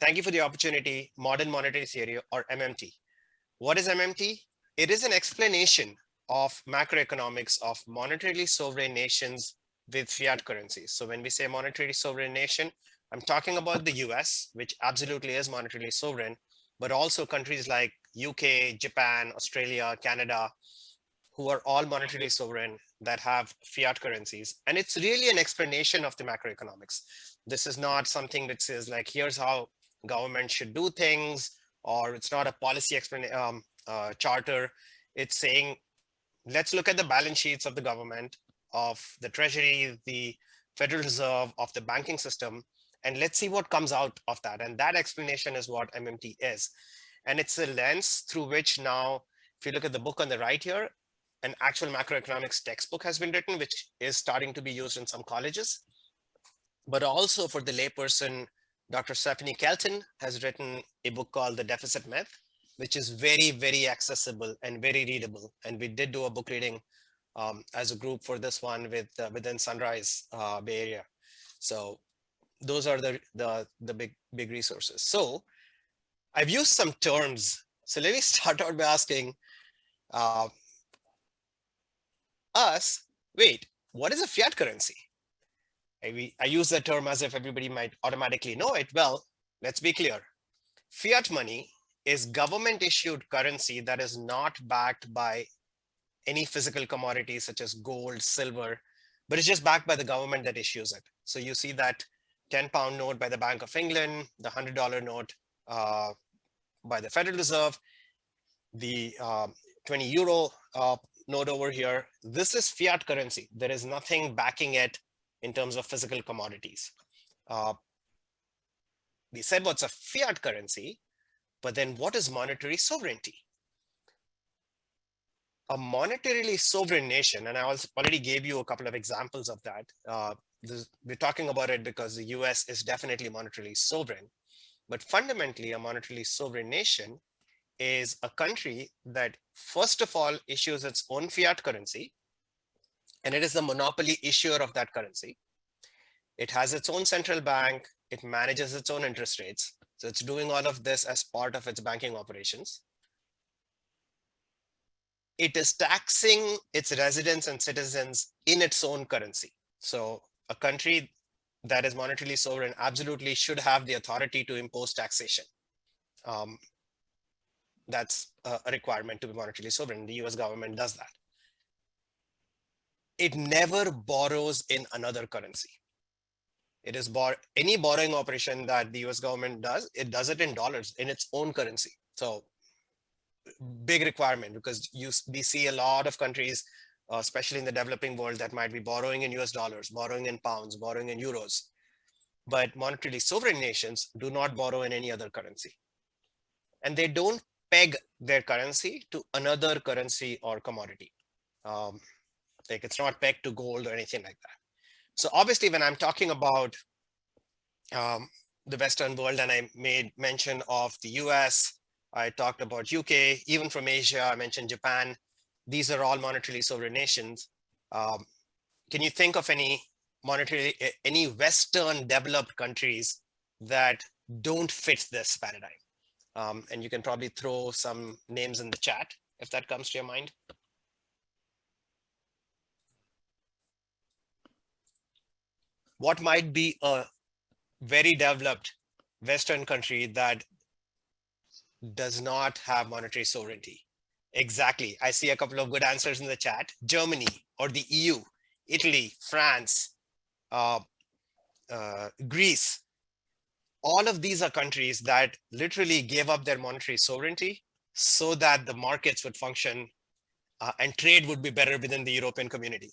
Thank you for the opportunity. Modern Monetary Theory, or MMT. What is MMT? It is an explanation of macroeconomics of monetarily sovereign nations with fiat currencies. So when we say monetarily sovereign nation, I'm talking about the US, which absolutely is monetarily sovereign, but also countries like UK, Japan, Australia, Canada, who are all monetarily sovereign that have fiat currencies. And it's really an explanation of the macroeconomics. This is not something that says like, here's how government should do things, or it's not a policy charter. It's saying, let's look at the balance sheets of the government, of the Treasury, the Federal Reserve, of the banking system, and let's see what comes out of that. And that explanation is what MMT is. And it's a lens through which now, if you look at the book on the right here, an actual macroeconomics textbook has been written, which is starting to be used in some colleges. But also for the layperson, Dr. Stephanie Kelton has written a book called The Deficit Myth, which is very, very accessible and very readable. And we did do a book reading as a group for this one within Sunrise Bay Area. So those are the big resources. So I've used some terms. So let me start out by asking us, wait, what is a fiat currency? I use that term as if everybody might automatically know it. Well, let's be clear. Fiat money is government issued currency that is not backed by any physical commodities such as gold, silver, but it's just backed by the government that issues it. So you see that 10-pound note by the Bank of England, the $100 note by the Federal Reserve, the 20 euro note over here. This is fiat currency. There is nothing backing it in terms of physical commodities. We said what's a fiat currency, but then what is monetary sovereignty? A monetarily sovereign nation, and I already gave you a couple of examples of that. We're talking about it because the US is definitely monetarily sovereign, but fundamentally a monetarily sovereign nation is a country that first of all issues its own fiat currency, and it is the monopoly issuer of that currency. It has its own central bank. It manages its own interest rates. So it's doing all of this as part of its banking operations. It is taxing its residents and citizens in its own currency. So a country that is monetarily sovereign absolutely should have the authority to impose taxation. That's a requirement to be monetarily sovereign. The US government does that. It never borrows in another currency. It is any borrowing operation that the US government does, it does it in dollars, in its own currency. So big requirement, because we see a lot of countries, especially in the developing world, that might be borrowing in US dollars, borrowing in pounds, borrowing in euros. But monetarily sovereign nations do not borrow in any other currency. And they don't peg their currency to another currency or commodity. Like it's not pegged to gold or anything like that. So obviously, when I'm talking about the Western world, and I made mention of the US, I talked about UK, even from Asia, I mentioned Japan. These are all monetarily sovereign nations. Can you think of any Western developed countries that don't fit this paradigm? And you can probably throw some names in the chat if that comes to your mind. What might be a very developed Western country that does not have monetary sovereignty? Exactly. I see a couple of good answers in the chat. Germany or the EU, Italy, France, Greece. All of these are countries that literally gave up their monetary sovereignty so that the markets would function and trade would be better within the European community.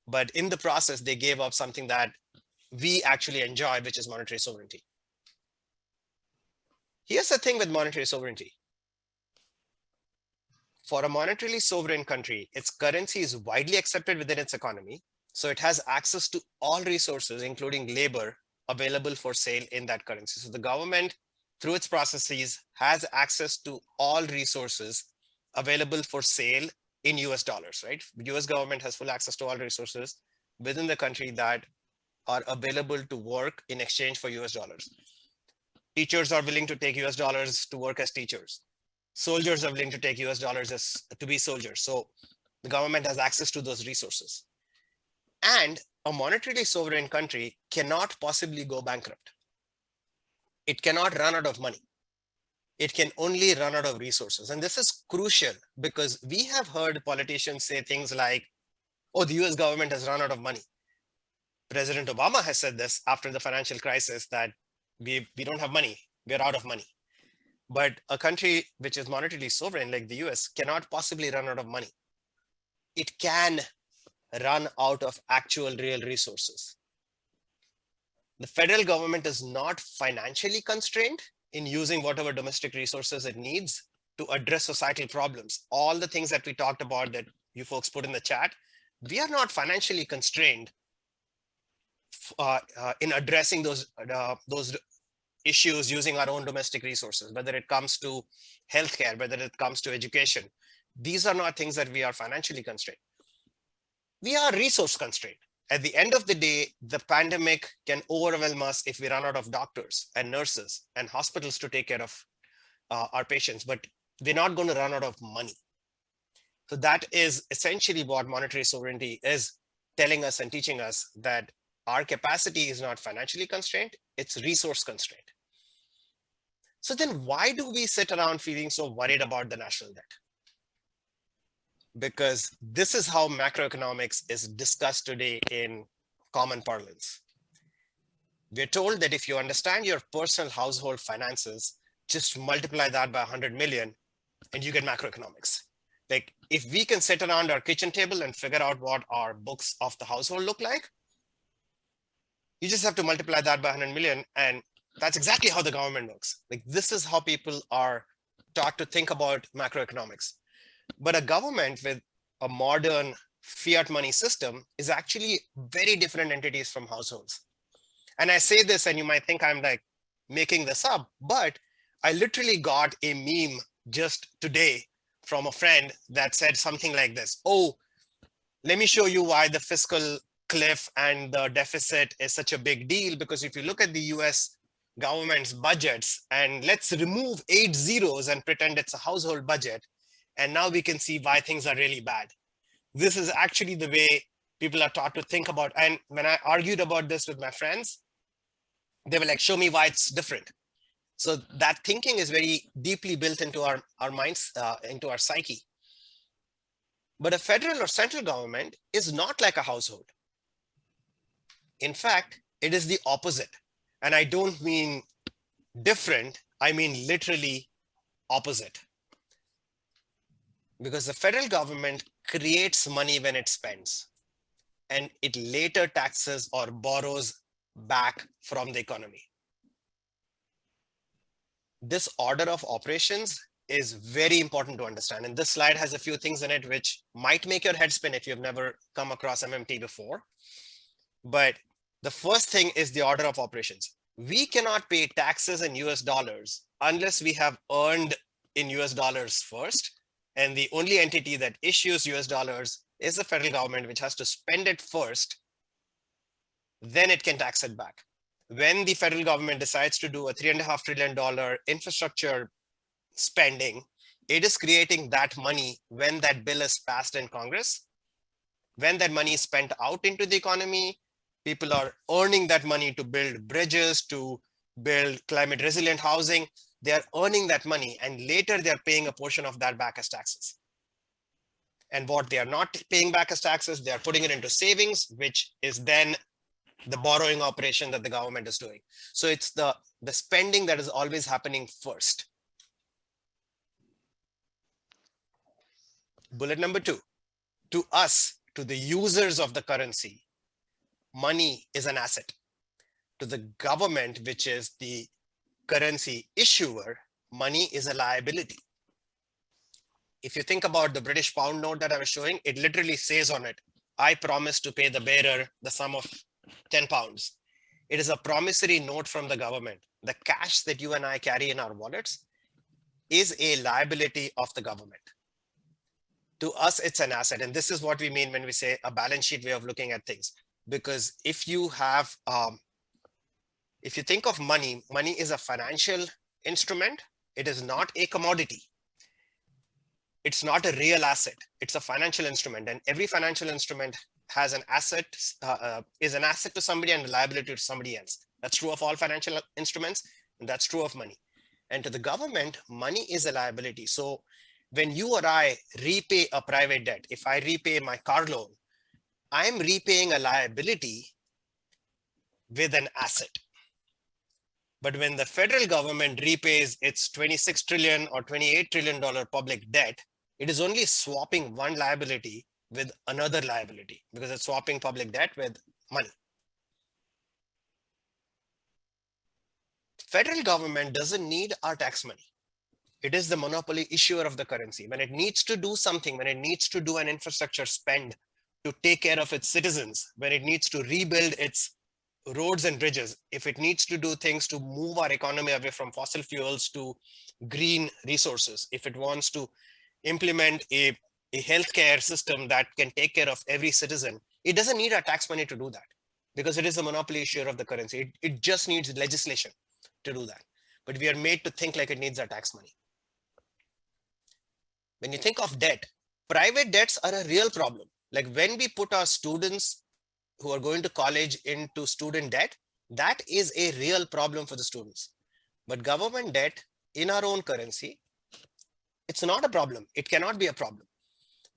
But in the process, they gave up something that we actually enjoy, which is monetary sovereignty. Here's the thing with monetary sovereignty. For a monetarily sovereign country, its currency is widely accepted within its economy. So it has access to all resources, including labor, available for sale in that currency. So the government, through its processes, has access to all resources available for sale in US dollars, right? The US government has full access to all resources within the country that are available to work in exchange for US dollars. Teachers are willing to take US dollars to work as teachers. Soldiers are willing to take US dollars to be soldiers. So the government has access to those resources. And a monetarily sovereign country cannot possibly go bankrupt. It cannot run out of money. It can only run out of resources. And this is crucial because we have heard politicians say things like, oh, the US government has run out of money. President Obama has said this after the financial crisis that we don't have money, we're out of money. But a country which is monetarily sovereign like the US cannot possibly run out of money. It can run out of actual real resources. The federal government is not financially constrained in using whatever domestic resources it needs to address societal problems. All the things that we talked about that you folks put in the chat, we are not financially constrained in addressing those issues using our own domestic resources, whether it comes to healthcare, whether it comes to education. These are not things that we are financially constrained. We are resource constrained. At the end of the day, the pandemic can overwhelm us if we run out of doctors and nurses and hospitals to take care of our patients, but we're not going to run out of money. So that is essentially what monetary sovereignty is telling us and teaching us, that our capacity is not financially constrained, it's resource constrained. So then why do we sit around feeling so worried about the national debt? Because this is how macroeconomics is discussed today in common parlance. We're told that if you understand your personal household finances, just multiply that by 100 million and you get macroeconomics. Like if we can sit around our kitchen table and figure out what our books of the household look like, you just have to multiply that by 100 million. And that's exactly how the government works. Like this is how people are taught to think about macroeconomics. But a government with a modern fiat money system is actually very different entities from households. And I say this and you might think I'm like making this up, but I literally got a meme just today from a friend that said something like this. Oh, let me show you why the fiscal cliff and the deficit is such a big deal. Because if you look at the US government's budgets, and let's remove 8 zeros and pretend it's a household budget, and now we can see why things are really bad. This is actually the way people are taught to think about. And when I argued about this with my friends, they were like, show me why it's different. So that thinking is very deeply built into our minds, into our psyche. But a federal or central government is not like a household. In fact, it is the opposite. And I don't mean different, I mean literally opposite. Because the federal government creates money when it spends, and it later taxes or borrows back from the economy. This order of operations is very important to understand. And this slide has a few things in it which might make your head spin if you've never come across MMT before. But the first thing is the order of operations. We cannot pay taxes in US dollars unless we have earned in US dollars first. And the only entity that issues US dollars is the federal government, which has to spend it first. Then it can tax it back. When the federal government decides to do a $3.5 trillion infrastructure spending, it is creating that money when that bill is passed in Congress. When that money is spent out into the economy, people are earning that money to build bridges, to build climate resilient housing. They are earning that money, and later they're paying a portion of that back as taxes. And what they are not paying back as taxes, they are putting it into savings, which is then the borrowing operation that the government is doing. So it's the spending that is always happening first. Bullet number 2, to us, to the users of the currency, money is an asset. To the government, which is the currency issuer, money is a liability. If you think about the British pound note that I was showing, it literally says on it, I promise to pay the bearer the sum of 10 pounds. It is a promissory note from the government. The cash that you and I carry in our wallets is a liability of the government. To us, it's an asset. And this is what we mean when we say a balance sheet way of looking at things. Because if you have If you think of money, money is a financial instrument. It is not a commodity. It's not a real asset. It's a financial instrument, and every financial instrument has an asset, is an asset to somebody and a liability to somebody else. That's true of all financial instruments, and that's true of money. And to the government, money is a liability. So when you or I repay a private debt, if I repay my car loan, I'm repaying a liability with an asset. But when the federal government repays its 26 trillion or $28 trillion public debt, it is only swapping one liability with another liability because it's swapping public debt with money. Federal government doesn't need our tax money. It is the monopoly issuer of the currency. When it needs to do something, when it needs to do an infrastructure spend to take care of its citizens, when it needs to rebuild its roads and bridges, if it needs to do things to move our economy away from fossil fuels to green resources, if it wants to implement a healthcare system that can take care of every citizen, it doesn't need our tax money to do that because it is a monopoly issuer of the currency. It just needs legislation to do that. But we are made to think like it needs our tax money. When you think of debt, private debts are a real problem. Like when we put our students who are going to college into student debt, that is a real problem for the students. But government debt in our own currency, it's not a problem. It cannot be a problem.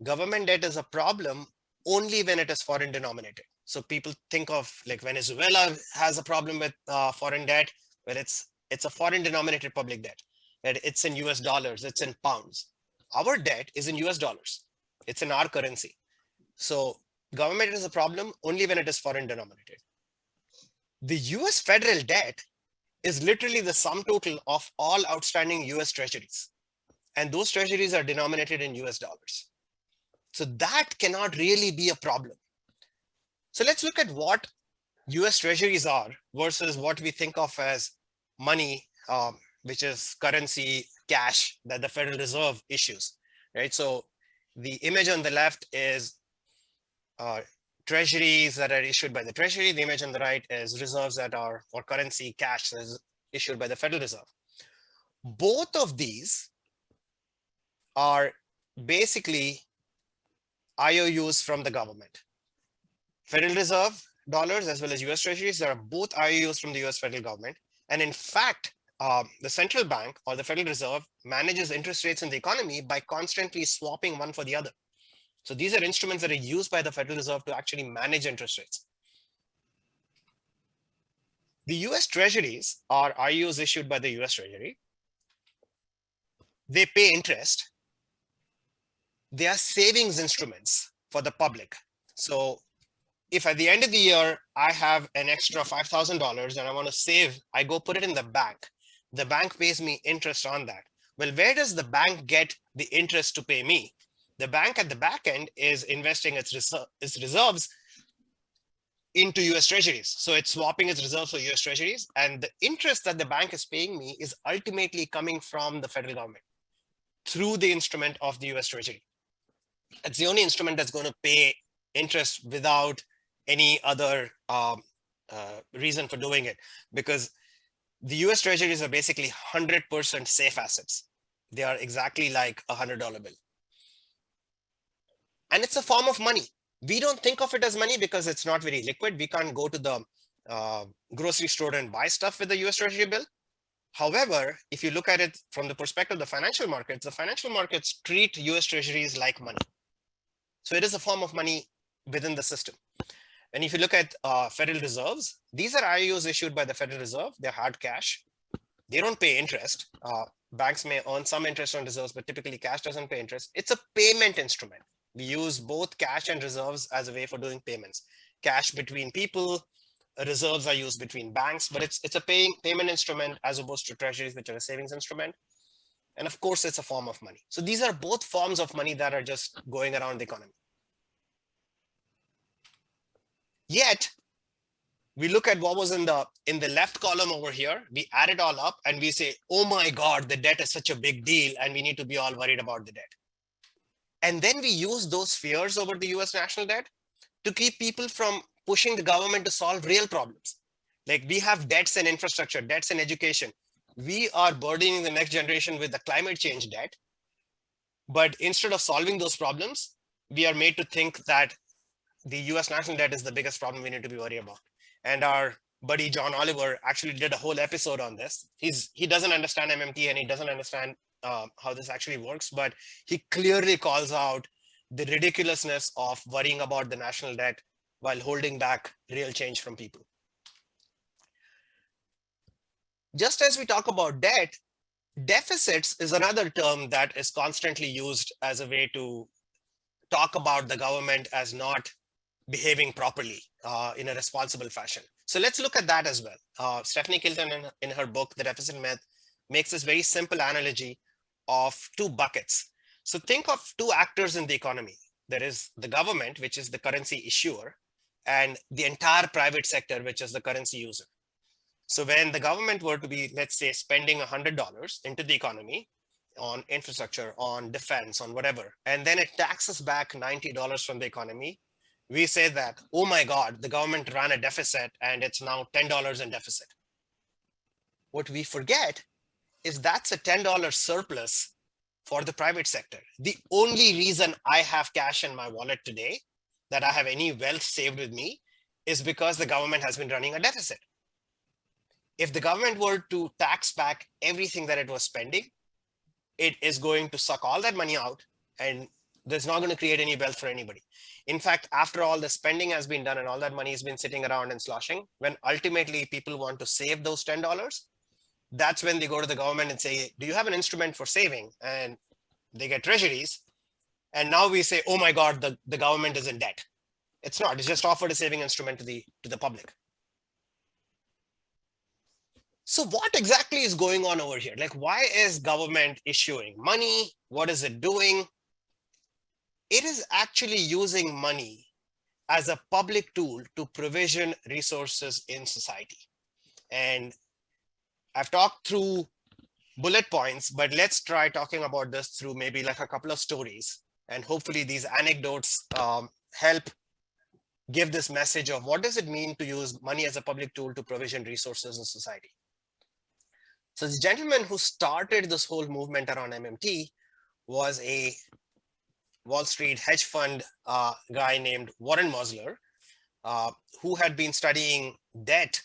Government debt is a problem only when it is foreign denominated. So people think of like Venezuela has a problem with foreign debt, where it's a foreign denominated public debt. That it's in US dollars, it's in pounds. Our debt is in US dollars. It's in our currency. So government is a problem only when it is foreign denominated. The US federal debt is literally the sum total of all outstanding US treasuries. And those treasuries are denominated in US dollars. So that cannot really be a problem. So let's look at what US treasuries are versus what we think of as money, which is currency, cash that the Federal Reserve issues, right? So the image on the left is treasuries that are issued by the Treasury. The image on the right is reserves that are, or currency, cash that is issued by the Federal Reserve. Both of these are basically IOUs from the government. Federal Reserve dollars as well as US Treasuries, they are both IOUs from the US federal government. And in fact, the central bank or the Federal Reserve manages interest rates in the economy by constantly swapping one for the other. So these are instruments that are used by the Federal Reserve to actually manage interest rates. The US Treasuries are IOUs issued by the US Treasury. They pay interest. They are savings instruments for the public. So if at the end of the year, I have an extra $5,000 and I want to save, I go put it in the bank. The bank pays me interest on that. Well, where does the bank get the interest to pay me? The bank at the back end is investing its reserves into US Treasuries. So it's swapping its reserves for US Treasuries. And the interest that the bank is paying me is ultimately coming from the federal government through the instrument of the US Treasury. It's the only instrument that's going to pay interest without any other reason for doing it, because the US Treasuries are basically 100% safe assets. They are exactly like a $100 bill. And it's a form of money. We don't think of it as money because it's not very liquid. We can't go to the grocery store and buy stuff with the US Treasury bill. However, if you look at it from the perspective of the financial markets treat US Treasuries like money. So it is a form of money within the system. And if you look at Federal Reserves, these are IOUs issued by the Federal Reserve. They're hard cash. They don't pay interest. Banks may earn some interest on reserves, but typically cash doesn't pay interest. It's a payment instrument. We use both cash and reserves as a way for doing payments. Cash between people, reserves are used between banks, but it's a payment instrument as opposed to treasuries, which are a savings instrument. And of course, it's a form of money. So these are both forms of money that are just going around the economy. Yet, we look at what was in the left column over here, we add it all up and we say, oh my God, the debt is such a big deal and we need to be all worried about the debt. And then we use those fears over the US national debt to keep people from pushing the government to solve real problems. Like we have debts in infrastructure, debts in education. We are burdening the next generation with the climate change debt. But instead of solving those problems, we are made to think that the US national debt is the biggest problem we need to be worried about. And our buddy John Oliver actually did a whole episode on this. He doesn't understand MMT and he doesn't understand how this actually works, but he clearly calls out the ridiculousness of worrying about the national debt while holding back real change from people. Just as we talk about debt, deficits is another term that is constantly used as a way to talk about the government as not behaving properly in a responsible fashion. So let's look at that as well. Stephanie Kilton in her book, The Deficit Myth, makes this very simple analogy of two buckets. So think of two actors in the economy. There is the government, which is the currency issuer, and the entire private sector, which is the currency user. So when the government were to be, let's say, spending $100 into the economy on infrastructure, on defense, on whatever, and then it taxes back $90 from the economy, we say that, oh my God, the government ran a deficit and it's now $10 in deficit. What we forget is that's a $10 surplus for the private sector. The only reason I have cash in my wallet today, that I have any wealth saved with me, is because the government has been running a deficit. If the government were to tax back everything that it was spending, it is going to suck all that money out and there's not going to create any wealth for anybody. In fact, after all the spending has been done and all that money has been sitting around and sloshing, when ultimately people want to save those $10, that's when they go to the government and say, do you have an instrument for saving? And they get treasuries. And now we say, oh my God, the government is in debt. It's not, it's just offered a saving instrument to the public. So what exactly is going on over here? Like, why is government issuing money? What is it doing? It is actually using money as a public tool to provision resources in society. And I've talked through bullet points, but let's try talking about this through maybe like a couple of stories. And hopefully these anecdotes help give this message of what does it mean to use money as a public tool to provision resources in society. So the gentleman who started this whole movement around MMT was a Wall Street hedge fund guy named Warren Mosler, who had been studying debt,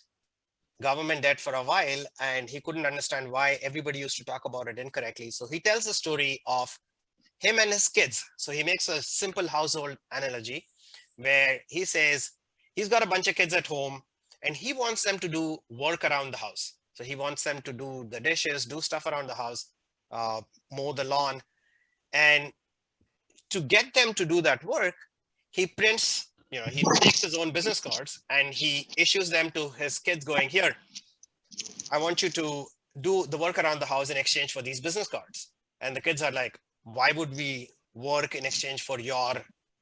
government debt for a while, and he couldn't understand why everybody used to talk about it incorrectly. So he tells the story of him and his kids. So he makes a simple household analogy where he says he's got a bunch of kids at home and he wants them to do work around the house. So he wants them to do the dishes, do stuff around the house, mow the lawn. And to get them to do that work, he prints, he makes his own business cards and he issues them to his kids going, here, I want you to do the work around the house in exchange for these business cards. And the kids are like, why would we work in exchange for your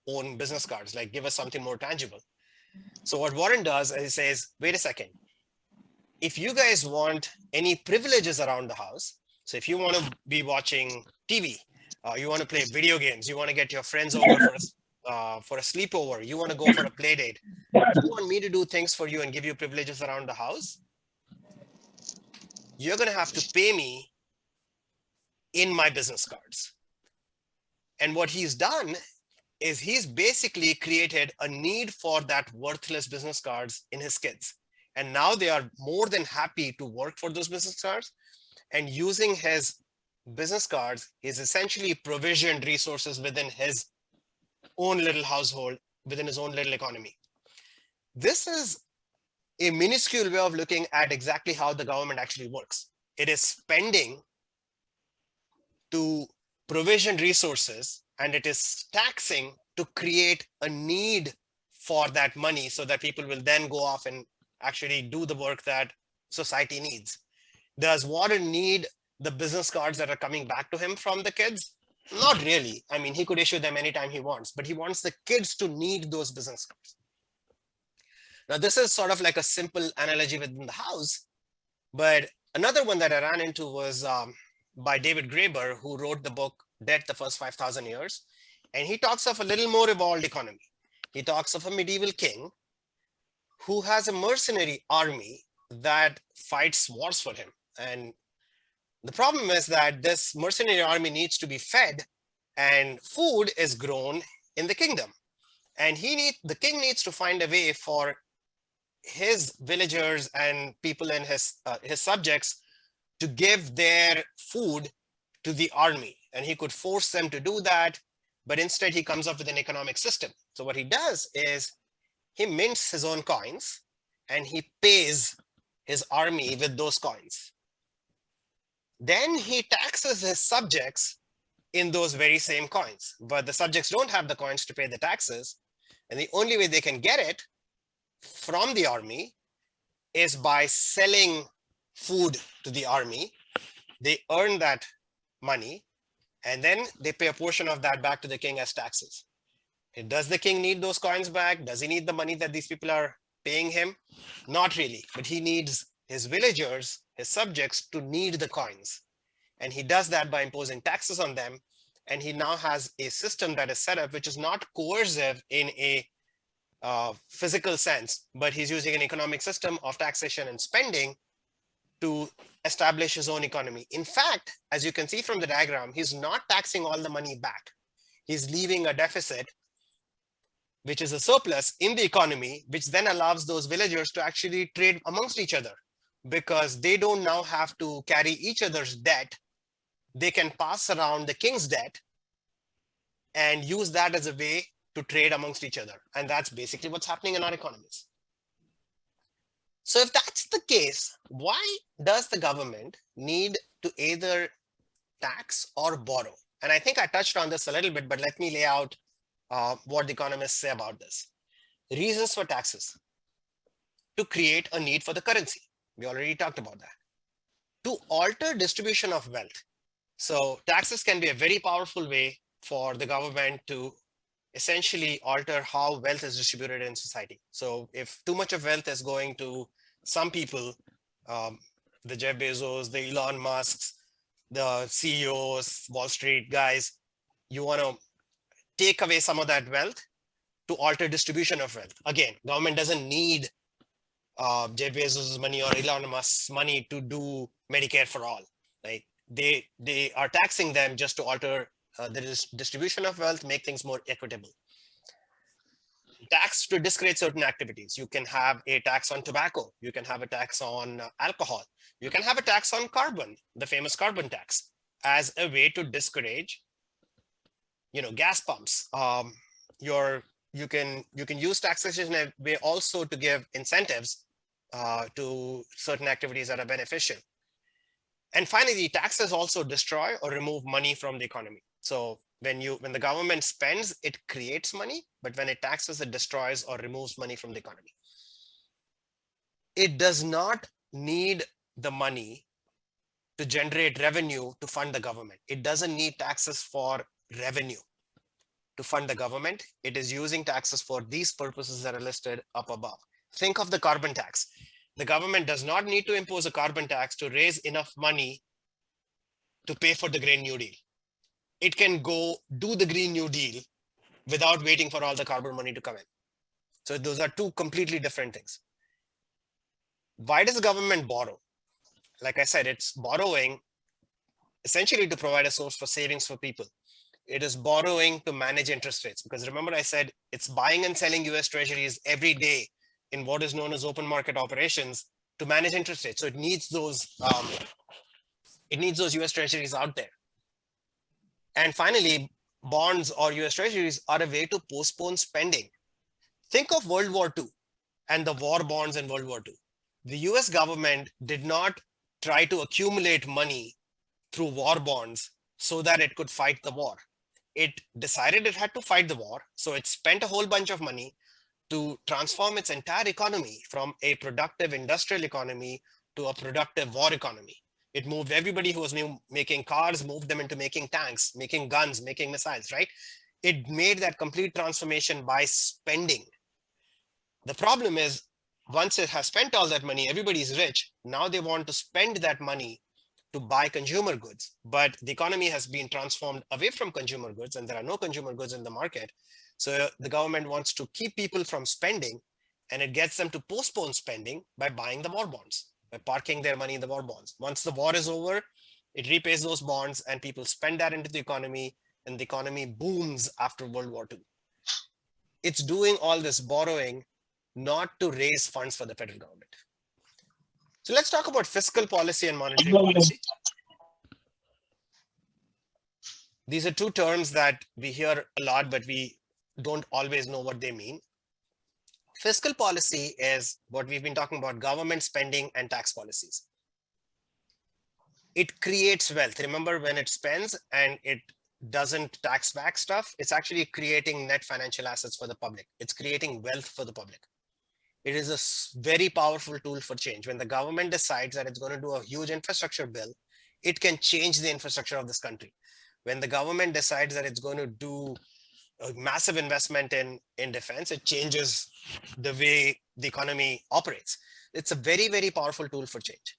own business cards? Like, give us something more tangible. So what Warren does is he says, wait a second. If you guys want any privileges around the house, so if you want to be watching TV, you want to play video games, you want to get your friends over for a sleepover, you want to go for a play date, you want me to do things for you and give you privileges around the house, you're going to have to pay me in my business cards. And what he's done is he's basically created a need for that worthless business cards in his kids. And now they are more than happy to work for those business cards. And using his business cards, he's essentially provisioned resources within his own little household, within his own little economy. This is a minuscule way of looking at exactly how the government actually works. It is spending to provision resources, and it is taxing to create a need for that money so that people will then go off and actually do the work that society needs. Does Warren need the business cards that are coming back to him from the kids? Not really. I mean, he could issue them anytime he wants, but he wants the kids to need those business cards. Now, this is sort of like a simple analogy within the house, but another one that I ran into was by David Graeber, who wrote the book, Debt, the First 5,000 Years. And he talks of a little more evolved economy. He talks of a medieval king who has a mercenary army that fights wars for him. And the problem is that this mercenary army needs to be fed, and food is grown in the kingdom. And the king needs to find a way for his villagers and people in his subjects to give their food to the army. And he could force them to do that, but instead he comes up with an economic system. So what he does is he mints his own coins and he pays his army with those coins. Then he taxes his subjects in those very same coins, but the subjects don't have the coins to pay the taxes. And the only way they can get it from the army is by selling food to the army. They earn that money, and then they pay a portion of that back to the king as taxes. Does the king need those coins back? Does he need the money that these people are paying him? Not really, but he needs his villagers, his subjects, to need the coins. And he does that by imposing taxes on them. And he now has a system that is set up, which is not coercive in a physical sense, but he's using an economic system of taxation and spending to establish his own economy. In fact, as you can see from the diagram, he's not taxing all the money back. He's leaving a deficit, which is a surplus in the economy, which then allows those villagers to actually trade amongst each other, because they don't now have to carry each other's debt. They can pass around the king's debt and use that as a way to trade amongst each other. And that's basically what's happening in our economies. So if that's the case, why does the government need to either tax or borrow? And I think I touched on this a little bit, but let me lay out what the economists say about this. Reasons for taxes: to create a need for the currency. We already talked about that. To alter distribution of wealth. So taxes can be a very powerful way for the government to essentially alter how wealth is distributed in society. So if too much of wealth is going to some people, the Jeff Bezos, the Elon Musks, the CEOs, Wall Street guys, you want to take away some of that wealth to alter distribution of wealth. Again, government doesn't need Jeff Bezos' money or Elon Musk's money to do Medicare for all. Right? They are taxing them just to alter the distribution of wealth, make things more equitable. Tax to discourage certain activities. You can have a tax on tobacco. You can have a tax on alcohol. You can have a tax on carbon, the famous carbon tax, as a way to discourage, gas pumps. You can use taxation in a way also to give incentives to certain activities that are beneficial. And finally, taxes also destroy or remove money from the economy. So when the government spends, it creates money, but when it taxes, it destroys or removes money from the economy. It does not need the money to generate revenue to fund the government. It doesn't need taxes for revenue to fund the government. It is using taxes for these purposes that are listed up above. Think of the carbon tax. The government does not need to impose a carbon tax to raise enough money to pay for the Green New Deal. It can go do the Green New Deal without waiting for all the carbon money to come in. So those are two completely different things. Why does the government borrow? Like I said, it's borrowing essentially to provide a source for savings for people. It is borrowing to manage interest rates, because remember I said it's buying and selling US Treasuries every day in what is known as open market operations to manage interest rates. So it needs those US Treasuries out there. And finally, bonds or US Treasuries are a way to postpone spending. Think of World War II and the war bonds in World War II. The US government did not try to accumulate money through war bonds so that it could fight the war. It decided it had to fight the war, so it spent a whole bunch of money to transform its entire economy from a productive industrial economy to a productive war economy. It moved everybody who was making cars, moved them into making tanks, making guns, making missiles, right? It made that complete transformation by spending. The problem is, once it has spent all that money, everybody's rich. Now they want to spend that money to buy consumer goods, but the economy has been transformed away from consumer goods and there are no consumer goods in the market. So the government wants to keep people from spending and it gets them to postpone spending by buying the war bonds, by parking their money in the war bonds. Once the war is over, it repays those bonds and people spend that into the economy, and the economy booms after World War II. It's doing all this borrowing not to raise funds for the federal government. So let's talk about fiscal policy and monetary policy. These are two terms that we hear a lot, but we don't always know what they mean. Fiscal policy is what we've been talking about, government spending and tax policies. It creates wealth. Remember, when it spends and it doesn't tax back stuff, it's actually creating net financial assets for the public. It's creating wealth for the public. It is a very powerful tool for change. When the government decides that it's going to do a huge infrastructure bill, it can change the infrastructure of this country. When the government decides that it's going to do a massive investment in defense, it changes the way the economy operates. It's a very, very powerful tool for change.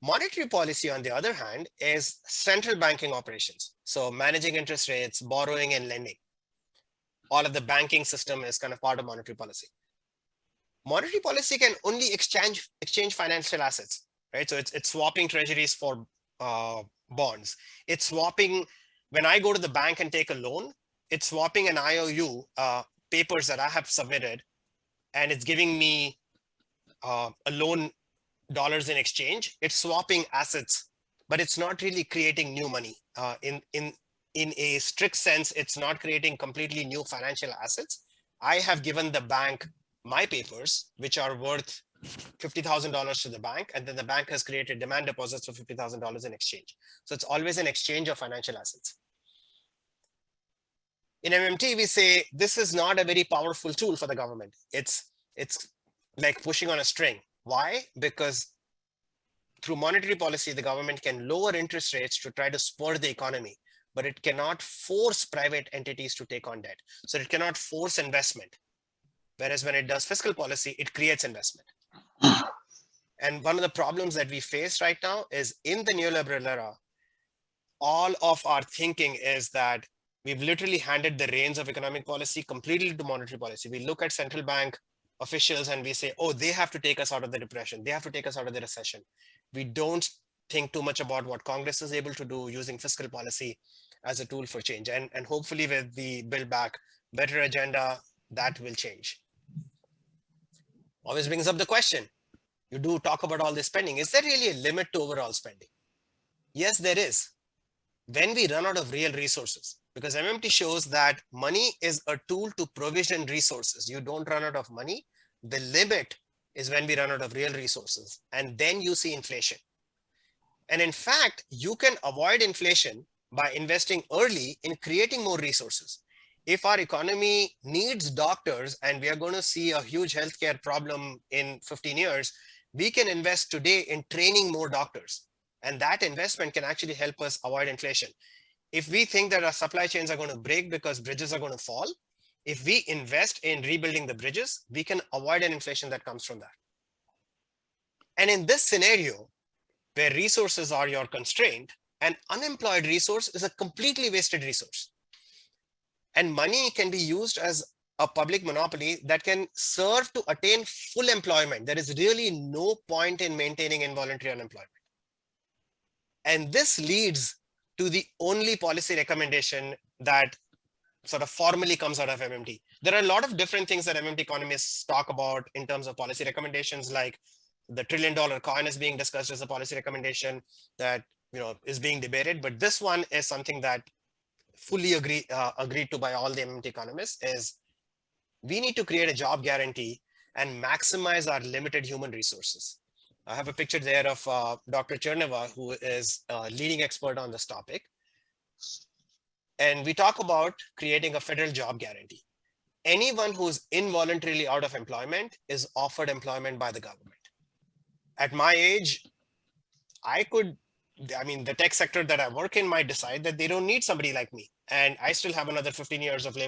Monetary policy, on the other hand, is central banking operations. So managing interest rates, borrowing and lending. All of the banking system is kind of part of monetary policy. Monetary policy can only exchange financial assets, right? So it's swapping treasuries for bonds. It's swapping, when I go to the bank and take a loan, it's swapping an IOU, papers that I have submitted, and it's giving me a loan dollars in exchange. It's swapping assets, but it's not really creating new money. In a strict sense, it's not creating completely new financial assets. I have given the bank my papers, which are worth $50,000 to the bank, and then the bank has created demand deposits for $50,000 in exchange. So it's always an exchange of financial assets. In MMT, we say this is not a very powerful tool for the government. It's like pushing on a string. Why? Because through monetary policy, the government can lower interest rates to try to spur the economy, but it cannot force private entities to take on debt. So it cannot force investment. Whereas when it does fiscal policy, it creates investment. And one of the problems that we face right now is in the neoliberal era, all of our thinking is that we've literally handed the reins of economic policy completely to monetary policy. We look at central bank officials and we say, oh, they have to take us out of the depression. They have to take us out of the recession. We don't think too much about what Congress is able to do using fiscal policy as a tool for change. And hopefully with the Build Back Better agenda, that will change. Always brings up the question, you do talk about all this spending. Is there really a limit to overall spending? Yes, there is. When we run out of real resources, because MMT shows that money is a tool to provision resources. You don't run out of money. The limit is when we run out of real resources, and then you see inflation. And in fact, you can avoid inflation by investing early in creating more resources. If our economy needs doctors and we are going to see a huge healthcare problem in 15 years, we can invest today in training more doctors. And that investment can actually help us avoid inflation. If we think that our supply chains are going to break because bridges are going to fall, if we invest in rebuilding the bridges, we can avoid an inflation that comes from that. And in this scenario, where resources are your constraint, an unemployed resource is a completely wasted resource. And money can be used as a public monopoly that can serve to attain full employment. There is really no point in maintaining involuntary unemployment. And this leads to the only policy recommendation that sort of formally comes out of MMT. There are a lot of different things that MMT economists talk about in terms of policy recommendations, like the $1 trillion coin is being discussed as a policy recommendation that is being debated. But this one is something that fully agreed to by all the MMT economists, is we need to create a job guarantee and maximize our limited human resources. I have a picture there of Dr. Cherneva, who is a leading expert on this topic. And we talk about creating a federal job guarantee. Anyone who's involuntarily out of employment is offered employment by the government. At my age, the tech sector that I work in might decide that they don't need somebody like me. And I still have another 15 years of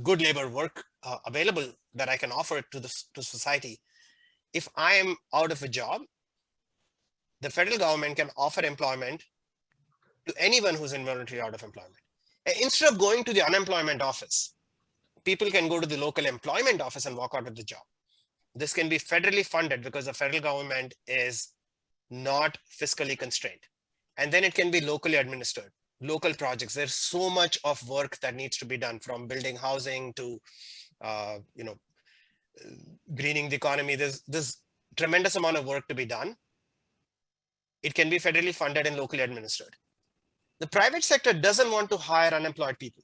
good labor work available that I can offer to society. If I am out of a job, the federal government can offer employment to anyone who's involuntarily out of employment. And instead of going to the unemployment office, people can go to the local employment office and walk out of the job. This can be federally funded because the federal government is not fiscally constrained. And then it can be locally administered, local projects. There's so much of work that needs to be done, from building housing to, greening the economy. There's tremendous amount of work to be done. It can be federally funded and locally administered. The private sector doesn't want to hire unemployed people.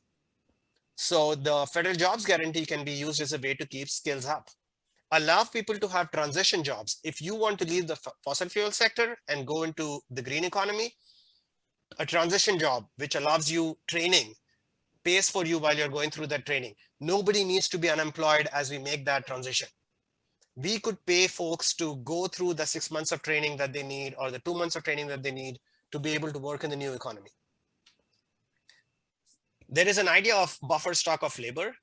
So the federal jobs guarantee can be used as a way to keep skills up. Allow people to have transition jobs. If you want to leave the fossil fuel sector and go into the green economy, a transition job, which allows you training, pays for you while you're going through that training. Nobody needs to be unemployed as we make that transition. We could pay folks to go through the 6 months of training that they need, or the 2 months of training that they need to be able to work in the new economy. There is an idea of buffer stock of labor.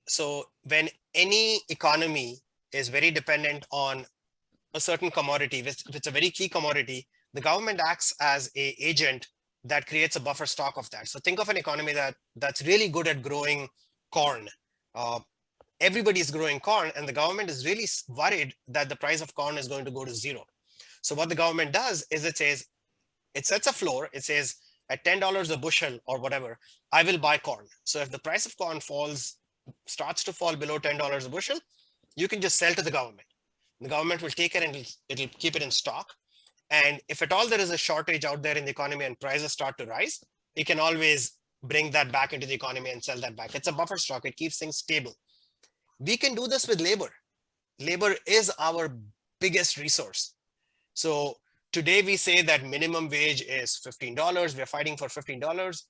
So when any economy is very dependent on a certain commodity, if it's a very key commodity, the government acts as an agent that creates a buffer stock of that. So think of an economy that's really good at growing corn. Everybody's growing corn, and the government is really worried that the price of corn is going to go to zero. So what the government does is it sets a floor. It says, at $10 a bushel or whatever, I will buy corn. So if the price of corn starts to fall below $10 a bushel, you can just sell to the government. The government will take it and it'll keep it in stock. And if at all there is a shortage out there in the economy and prices start to rise, it can always bring that back into the economy and sell that back. It's a buffer stock. It keeps things stable. We can do this with labor. Labor is our biggest resource. So today we say that minimum wage is $15. We're fighting for $15.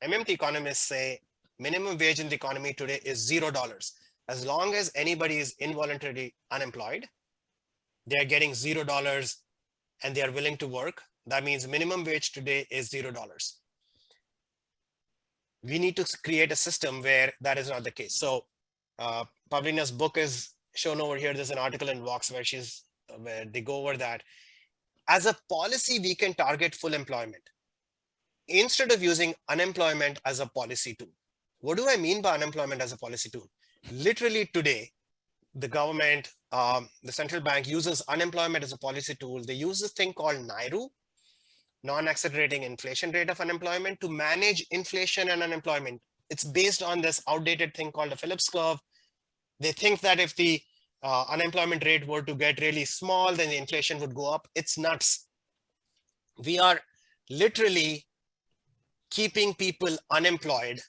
MMT economists say minimum wage in the economy today is $0. As long as anybody is involuntarily unemployed, they're getting $0 and they are willing to work. That means minimum wage today is $0. We need to create a system where that is not the case. So Pavlina's book is shown over here. There's an article in Vox where they go over that. As a policy, we can target full employment instead of using unemployment as a policy tool. What do I mean by unemployment as a policy tool? Literally today, the government, the central bank uses unemployment as a policy tool. They use this thing called NAIRU, non-accelerating inflation rate of unemployment, to manage inflation and unemployment. It's based on this outdated thing called the Phillips curve. They think that if the unemployment rate were to get really small, then the inflation would go up. It's nuts. We are literally keeping people unemployed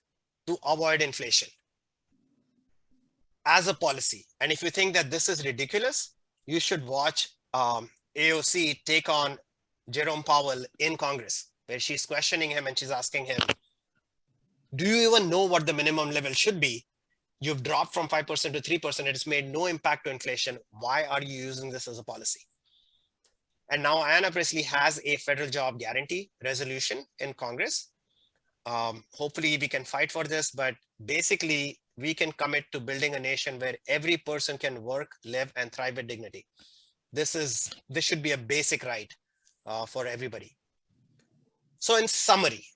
to avoid inflation as a policy. And if you think that this is ridiculous, you should watch AOC take on Jerome Powell in Congress, where she's questioning him and she's asking him, do you even know what the minimum level should be? You've dropped from 5% to 3%. It's made no impact to inflation. Why are you using this as a policy? And now Ayanna Pressley has a federal job guarantee resolution in Congress. Hopefully we can fight for this, but basically we can commit to building a nation where every person can work, live, and thrive with dignity. This should be a basic right for everybody. So in summary,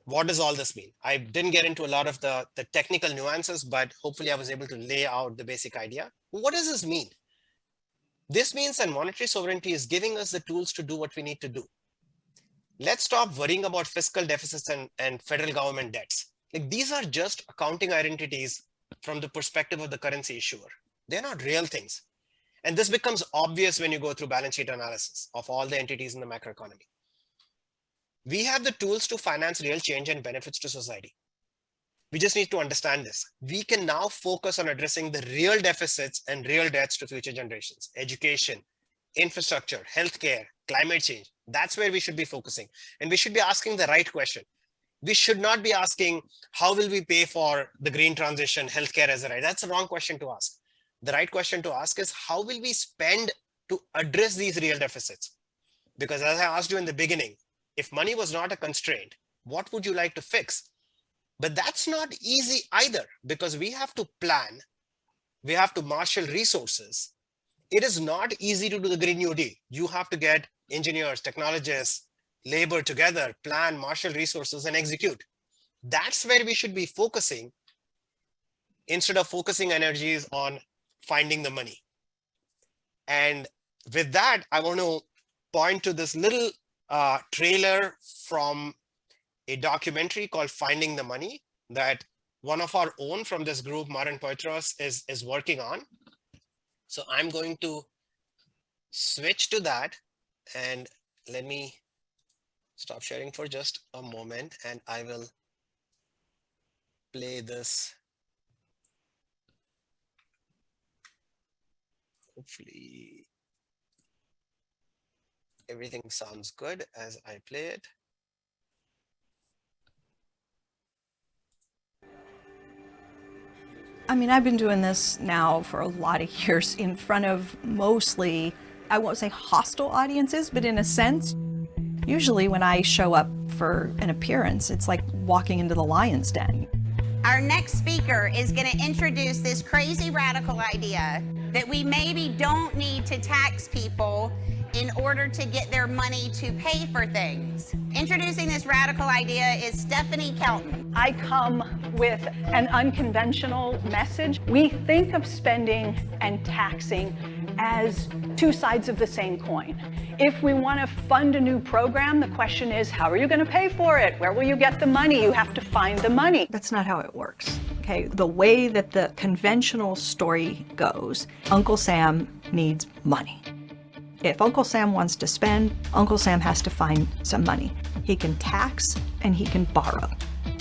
what does all this mean? I didn't get into a lot of the technical nuances, but hopefully I was able to lay out the basic idea. What does this mean? This means that monetary sovereignty is giving us the tools to do what we need to do. Let's stop worrying about fiscal deficits and federal government debts. Like, these are just accounting identities from the perspective of the currency issuer. They're not real things. And this becomes obvious when you go through balance sheet analysis of all the entities in the macroeconomy. We have the tools to finance real change and benefits to society. We just need to understand this. We can now focus on addressing the real deficits and real debts to future generations: education, infrastructure, healthcare, climate change. That's where we should be focusing. And we should be asking the right question. We should not be asking, how will we pay for the green transition, healthcare as a right? That's the wrong question to ask. The right question to ask is, how will we spend to address these real deficits? Because as I asked you in the beginning, if money was not a constraint, what would you like to fix? But that's not easy either, because we have to plan. We have to marshal resources. It is not easy to do the Green New Deal. You have to get engineers, technologists, labor together, plan, marshal resources, and execute. That's where we should be focusing, instead of focusing energies on finding the money. And with that, I want to point to this little trailer from a documentary called Finding the Money that one of our own from this group, Maren Poitras, is working on. So I'm going to switch to that, and let me stop sharing for just a moment, and I will play this. Hopefully everything sounds good as I play it. I mean, I've been doing this now for a lot of years in front of mostly, I won't say hostile audiences, but in a sense, usually when I show up for an appearance, it's like walking into the lion's den. Our next speaker is going to introduce this crazy radical idea that we maybe don't need to tax people in order to get their money to pay for things. Introducing this radical idea is Stephanie Kelton. I come with an unconventional message. We think of spending and taxing as two sides of the same coin. If we want to fund a new program, the question is, how are you going to pay for it? Where will you get the money? You have to find the money. That's not how it works. Okay, the way that the conventional story goes, Uncle Sam needs money. If Uncle Sam wants to spend, Uncle Sam has to find some money. He can tax and he can borrow.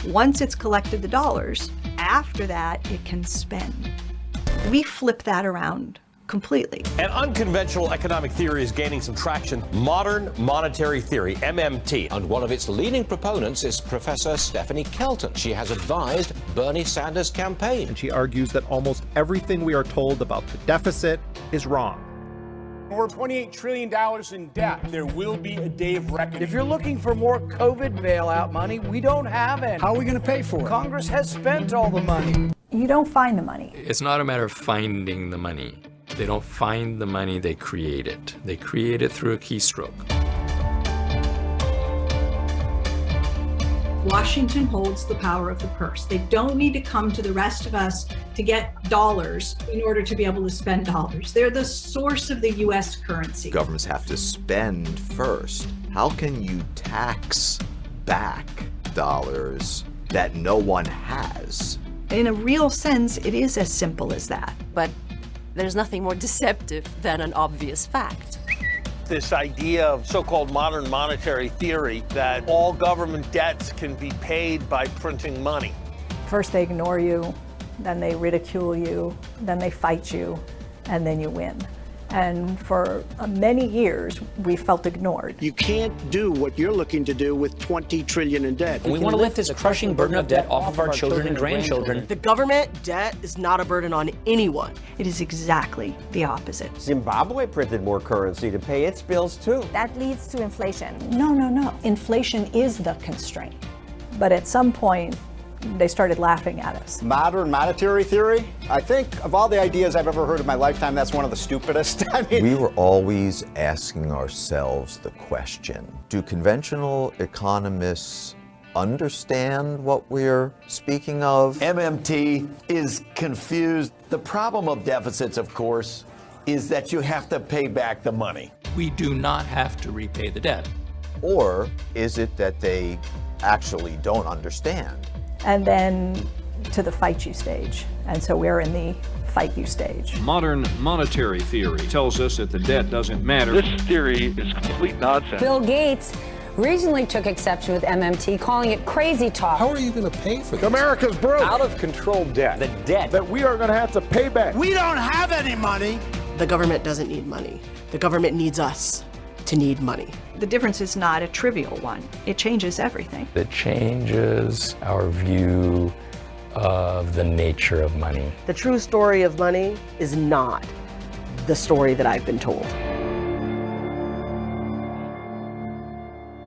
Once it's collected the dollars, after that, it can spend. We flip that around completely. An unconventional economic theory is gaining some traction, modern monetary theory, MMT. And one of its leading proponents is Professor Stephanie Kelton. She has advised Bernie Sanders' campaign. And she argues that almost everything we are told about the deficit is wrong. We're $28 trillion in debt. There will be a day of reckoning. If you're looking for more COVID bailout money, we don't have it. How are we going to pay for it? Congress has spent all the money. You don't find the money. It's not a matter of finding the money. They don't find the money, they create it. They create it through a keystroke. Washington holds the power of the purse. They don't need to come to the rest of us to get dollars in order to be able to spend dollars. They're the source of the U.S. currency. Governments have to spend first. How can you tax back dollars that no one has? In a real sense, it is as simple as that. But there's nothing more deceptive than an obvious fact. This idea of so-called modern monetary theory that all government debts can be paid by printing money. First they ignore you, then they ridicule you, then they fight you, and then you win. And for many years, we felt ignored. You can't do what you're looking to do with $20 trillion in debt. We want to lift this crushing burden of debt off of our children and grandchildren. The government debt is not a burden on anyone. It is exactly the opposite. Zimbabwe printed more currency to pay its bills too. That leads to inflation. No. Inflation is the constraint. But at some point, they started laughing at us. Modern monetary theory? I think of all the ideas I've ever heard in my lifetime, that's one of the stupidest. We were always asking ourselves the question, do conventional economists understand what we're speaking of? MMT is confused. The problem of deficits, of course, is that you have to pay back the money. We do not have to repay the debt. Or is it that they actually don't understand? And then to the fight you stage. And so we're in the fight you stage. Modern monetary theory tells us that the debt doesn't matter. This theory is complete nonsense. Bill Gates recently took exception with MMT, calling it crazy talk. How are you going to pay for this? America's broke. Out of control debt. The debt that we are going to have to pay back. We don't have any money. The government doesn't need money. The government needs us to need money. The difference is not a trivial one. It changes everything. It changes our view of the nature of money. The true story of money is not the story that I've been told.